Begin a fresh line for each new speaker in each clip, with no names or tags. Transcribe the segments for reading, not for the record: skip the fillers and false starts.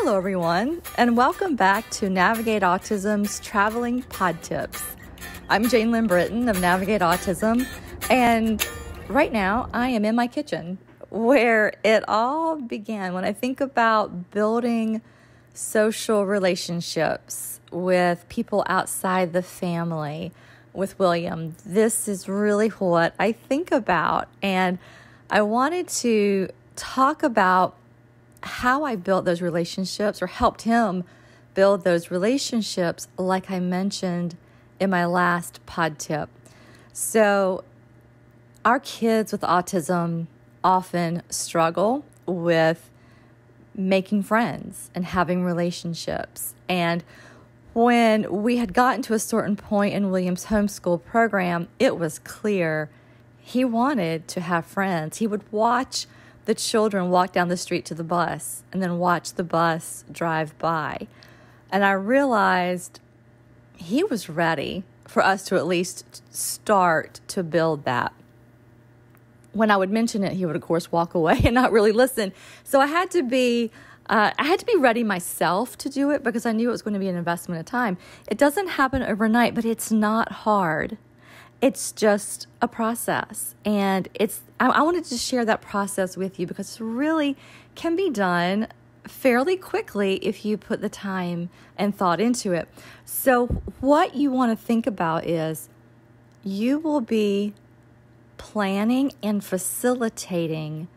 Hello, everyone, and welcome back to Navigate Autism's Traveling Podtips. I'm Jane Lynn Britton of Navigate Autism, and right now I am in my kitchen where it all began. When I think about building social relationships with people outside the family with William, this is really what I think about, and I wanted to talk about how I built those relationships or helped him build those relationships, like I mentioned in my last pod tip. So our kids with autism often struggle with making friends and having relationships. And when we had gotten to a certain point in William's homeschool program, it was clear he wanted to have friends. He would watch the children walk down the street to the bus and then watch the bus drive by. And I realized he was ready for us to at least start to build that. When I would mention it, he would, of course, walk away and not really listen. So I had to be ready myself to do it because I knew it was going to be an investment of time. It doesn't happen overnight, but it's not hard. It's just a process, and I wanted to share that process with you because it really can be done fairly quickly if you put the time and thought into it. So what you want to think about is you will be planning and facilitating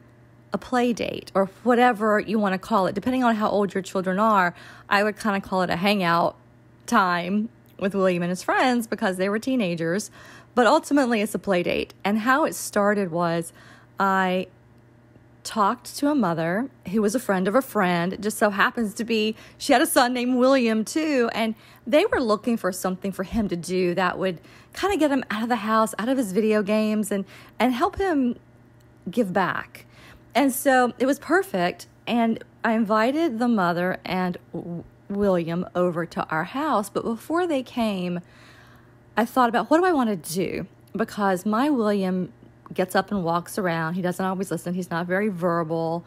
a play date or whatever you want to call it, depending on how old your children are. I would kind of call it a hangout time with William and his friends because they were teenagers. But ultimately, it's a play date. And how it started was I talked to a mother who was a friend of a friend. It just so happens to be, she had a son named William too. And they were looking for something for him to do that would kind of get him out of the house, out of his video games, and help him give back. And so it was perfect. And I invited the mother and William over to our house. But before they came, I thought about, what do I want to do? Because my William gets up and walks around. He doesn't always listen. He's not very verbal.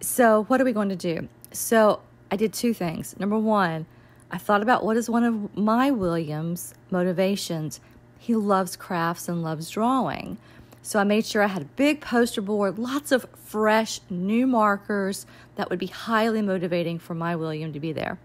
So what are we going to do? So I did two things. Number one, I thought about what is one of my William's motivations. He loves crafts and loves drawing. So I made sure I had a big poster board, lots of fresh new markers that would be highly motivating for my William to be there.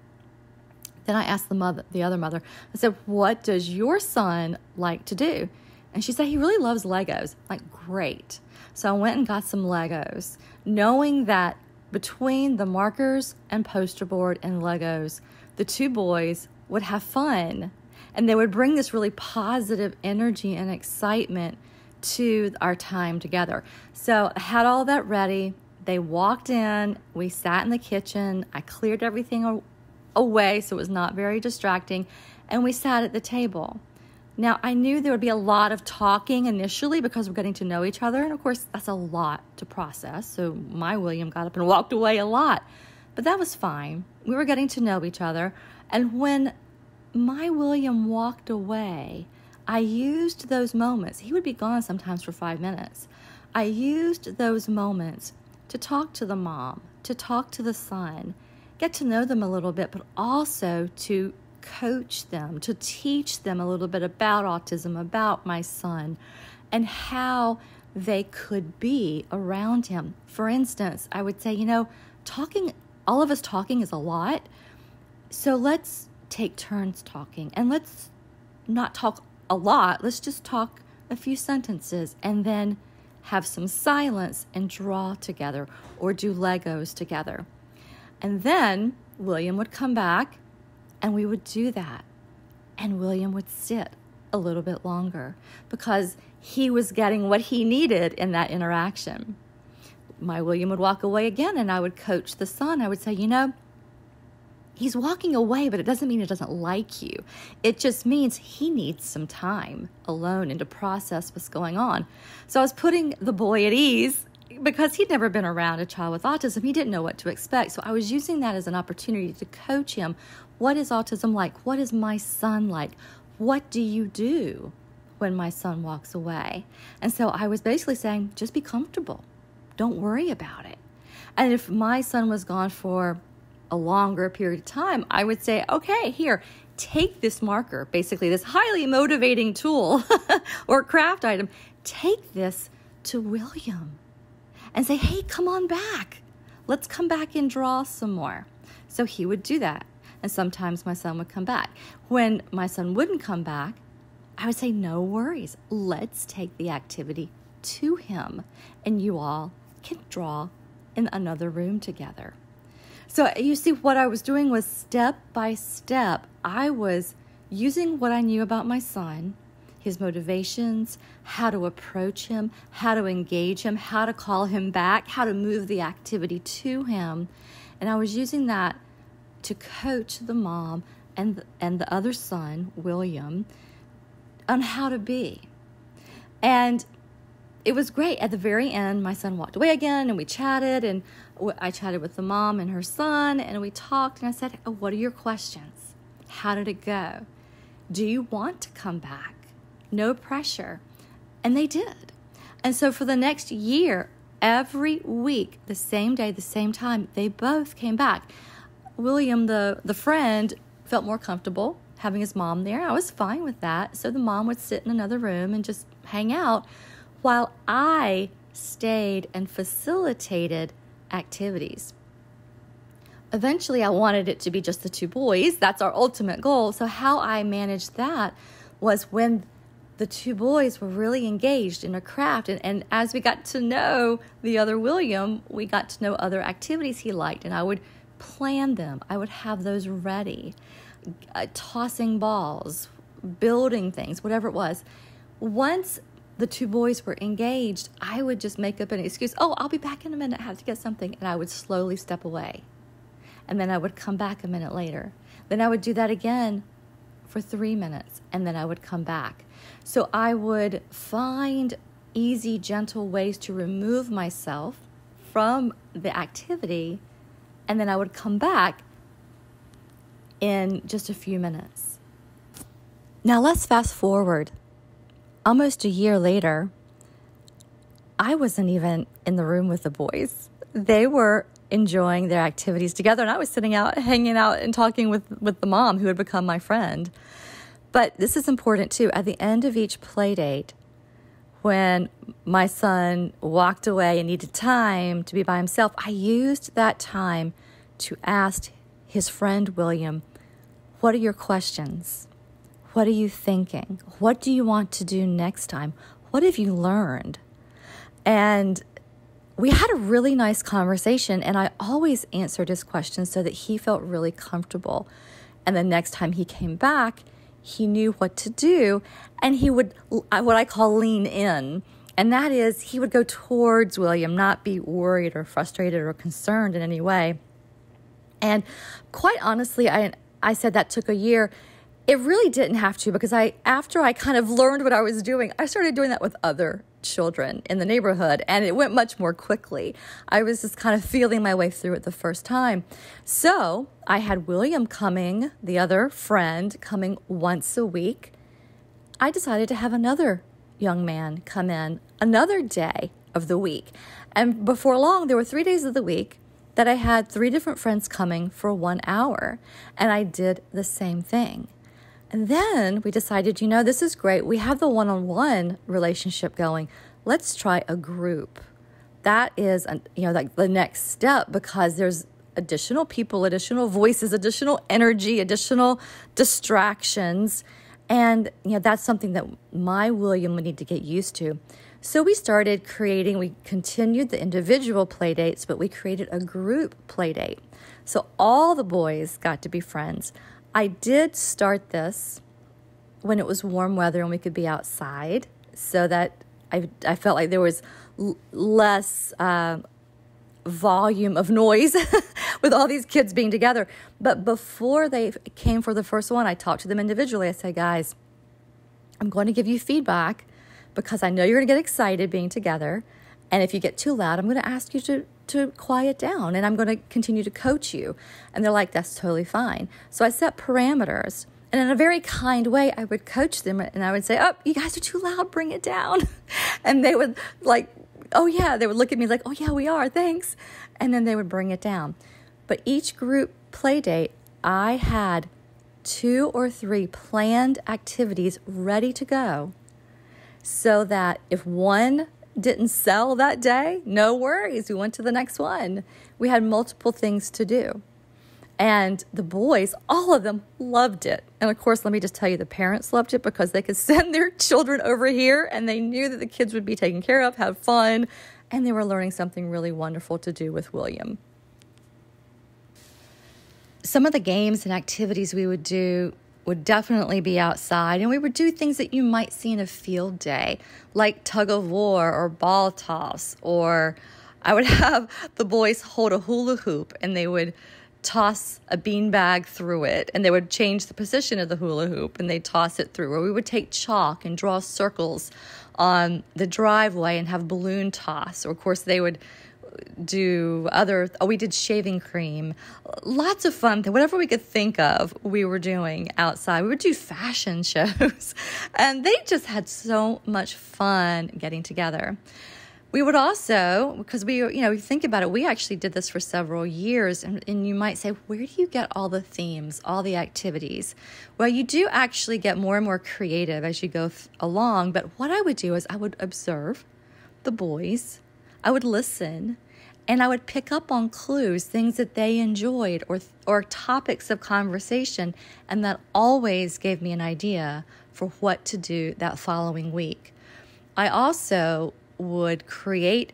Then I asked the other mother, I said, what does your son like to do? And she said, he really loves Legos. I'm like, great. So I went and got some Legos, knowing that between the markers and poster board and Legos, the two boys would have fun. And they would bring this really positive energy and excitement to our time together. So I had all that ready. They walked in. We sat in the kitchen. I cleared everything away so it was not very distracting, and we sat at the table. Now, I knew there would be a lot of talking initially because we're getting to know each other, and of course that's a lot to process, so my William got up and walked away a lot, but that was fine. We were getting to know each other, and when my William walked away, I used those moments. He would be gone sometimes for 5 minutes. I used those moments to talk to the mom, to talk to the son, get to know them a little bit, but also to coach them, to teach them a little bit about autism, about my son, and how they could be around him. For instance, I would say, all of us talking is a lot, so let's take turns talking, and let's not talk a lot. Let's just talk a few sentences, and then have some silence and draw together or do Legos together. And then William would come back and we would do that. And William would sit a little bit longer because he was getting what he needed in that interaction. My William would walk away again and I would coach the son. I would say, he's walking away, but it doesn't mean he doesn't like you. It just means he needs some time alone and to process what's going on. So I was putting the boy at ease because he'd never been around a child with autism. He didn't know what to expect. So I was using that as an opportunity to coach him. What is autism like? What is my son like? What do you do when my son walks away? And so I was basically saying, just be comfortable. Don't worry about it. And if my son was gone for a longer period of time, I would say, okay, here, take this marker, basically this highly motivating tool or craft item, take this to William and say, hey, come on back. Let's come back and draw some more. So he would do that. And sometimes my son would come back. When my son wouldn't come back, I would say, no worries. Let's take the activity to him, and you all can draw in another room together. So you see, what I was doing was step by step. I was using what I knew about my son, his motivations, how to approach him, how to engage him, how to call him back, how to move the activity to him. And I was using that to coach the mom and the other son, William, on how to be. And it was great. At the very end, my son walked away again, and we chatted, and I chatted with the mom and her son, and we talked, and I said, oh, what are your questions? How did it go? Do you want to come back? No pressure. And they did. And so for the next year, every week, the same day, the same time, they both came back. William, the friend, felt more comfortable having his mom there. I was fine with that. So the mom would sit in another room and just hang out while I stayed and facilitated activities. Eventually, I wanted it to be just the two boys. That's our ultimate goal. So how I managed that was when the two boys were really engaged in a craft. And as we got to know the other William, we got to know other activities he liked. And I would plan them. I would have those ready. Tossing balls, building things, whatever it was. Once the two boys were engaged, I would just make up an excuse. Oh, I'll be back in a minute. I have to get something. And I would slowly step away. And then I would come back a minute later. Then I would do that again for 3 minutes. And then I would come back. So I would find easy, gentle ways to remove myself from the activity. And then I would come back in just a few minutes. Now let's fast forward. Almost a year later, I wasn't even in the room with the boys. They were enjoying their activities together, and I was sitting out, hanging out, and talking with the mom who had become my friend. But this is important too. At the end of each play date, when my son walked away and needed time to be by himself, I used that time to ask his friend William, what are your questions? What are you thinking? What do you want to do next time? What have you learned? And we had a really nice conversation, and I always answered his questions so that he felt really comfortable. And the next time he came back, he knew what to do, and he would, what I call, lean in. And that is, he would go towards William, not be worried or frustrated or concerned in any way. And quite honestly, I said that took a year. It really didn't have to, because after I kind of learned what I was doing, I started doing that with other children in the neighborhood, and it went much more quickly. I was just kind of feeling my way through it the first time. So I had William coming, the other friend, coming once a week. I decided to have another young man come in another day of the week. And before long, there were 3 days of the week that I had 3 different friends coming for 1 hour, and I did the same thing. And then we decided, this is great. We have the one-on-one relationship going. Let's try a group. That is, like the next step, because there's additional people, additional voices, additional energy, additional distractions. And, that's something that my William would need to get used to. So we started creating, we continued the individual play dates, but we created a group play date. So all the boys got to be friends. I did start this when it was warm weather and we could be outside, so that I felt like there was less volume of noise with all these kids being together. But before they came for the first one, I talked to them individually. I said, guys, I'm going to give you feedback because I know you're going to get excited being together. And if you get too loud, I'm going to ask you to quiet down, and I'm going to continue to coach you. And they're like, that's totally fine. So I set parameters, and in a very kind way, I would coach them, and I would say, oh, you guys are too loud, bring it down. And they would oh yeah, they would look at me like, oh yeah, we are, thanks. And then they would bring it down. But each group play date, I had 2 or 3 planned activities ready to go so that if one didn't sell that day, no worries, we went to the next one. We had multiple things to do. And the boys, all of them loved it. And of course, let me just tell you, the parents loved it because they could send their children over here and they knew that the kids would be taken care of, have fun, and they were learning something really wonderful to do with William. Some of the games and activities we would do would definitely be outside, and we would do things that you might see in a field day, like tug of war or ball toss, or I would have the boys hold a hula hoop and they would toss a beanbag through it, and they would change the position of the hula hoop and they'd toss it through. Or we would take chalk and draw circles on the driveway and have balloon toss. Or of course they would do we did shaving cream. Lots of fun, whatever we could think of, we were doing outside. We would do fashion shows, and they just had so much fun getting together. We would also, because we think about it, we actually did this for several years, and you might say, where do you get all the themes, all the activities? Well, you do actually get more and more creative as you go along, but what I would do is I would observe the boys, I would listen, and I would pick up on clues, things that they enjoyed or topics of conversation, and that always gave me an idea for what to do that following week. I also would create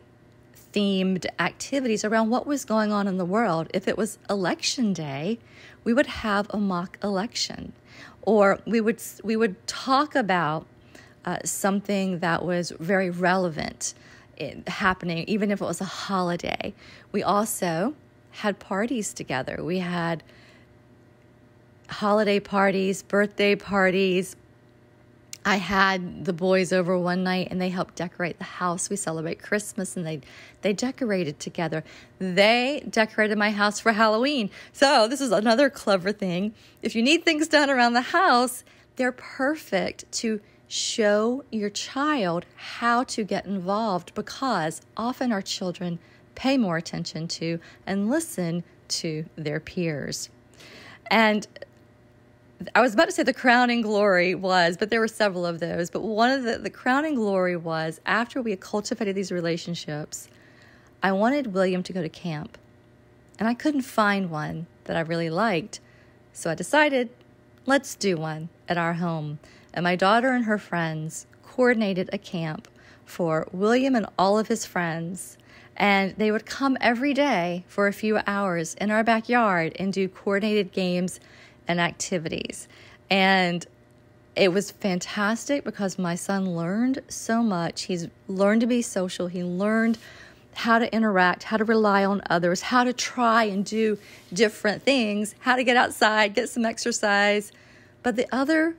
themed activities around what was going on in the world. If it was election day, we would have a mock election, or we would talk about something that was very relevant happening, even if it was a holiday. We also had parties together. We had holiday parties, birthday parties. I had the boys over one night and they helped decorate the house. We celebrate Christmas and they decorated together. They decorated my house for Halloween. So this is another clever thing. If you need things done around the house, they're perfect to show your child how to get involved, because often our children pay more attention to and listen to their peers. And I was about to say the crowning glory was, but there were several of those. But one of the crowning glory was, after we had cultivated these relationships, I wanted William to go to camp. And I couldn't find one that I really liked. So I decided, let's do one at our home. And my daughter and her friends coordinated a camp for William and all of his friends. And they would come every day for a few hours in our backyard and do coordinated games and activities. And it was fantastic because my son learned so much. He's learned to be social. He learned how to interact, how to rely on others, how to try and do different things, how to get outside, get some exercise. But the other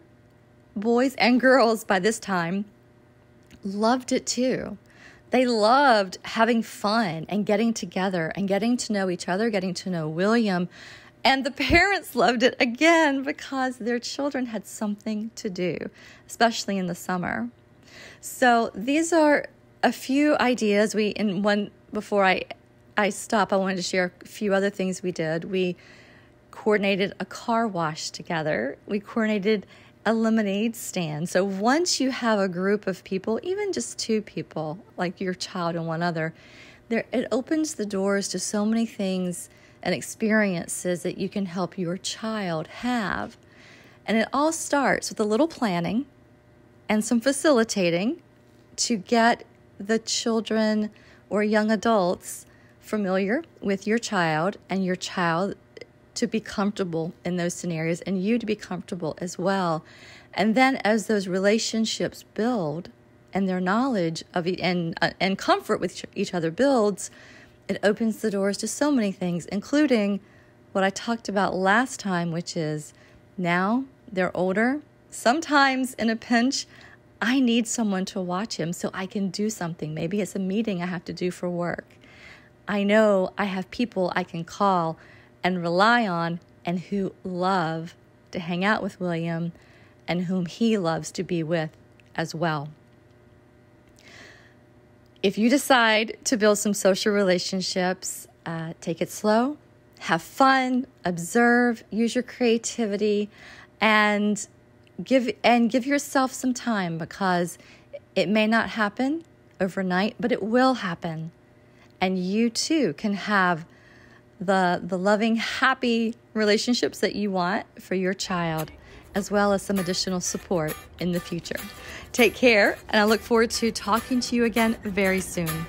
boys and girls by this time loved it too. They loved having fun and getting together and getting to know each other, getting to know William. And the parents loved it again because their children had something to do, especially in the summer. So these are a few ideas. Before I stop, I wanted to share a few other things we did. We coordinated a car wash together. We coordinated a lemonade stand. So once you have a group of people, even just 2 people, like your child and one other, it opens the doors to so many things and experiences that you can help your child have. And it all starts with a little planning and some facilitating to get the children or young adults familiar with your child, and your child to be comfortable in those scenarios, and you to be comfortable as well. And then as those relationships build and their knowledge of and comfort with each other builds, it opens the doors to so many things, including what I talked about last time, which is now they're older. Sometimes in a pinch, I need someone to watch him so I can do something. Maybe it's a meeting I have to do for work. I know I have people I can call and rely on and who love to hang out with William and whom he loves to be with as well. If you decide to build some social relationships, take it slow, have fun, observe, use your creativity, and give yourself some time, because it may not happen overnight, but it will happen. And you too can have the loving, happy relationships that you want for your child, as well as some additional support in the future. Take care, and I look forward to talking to you again very soon.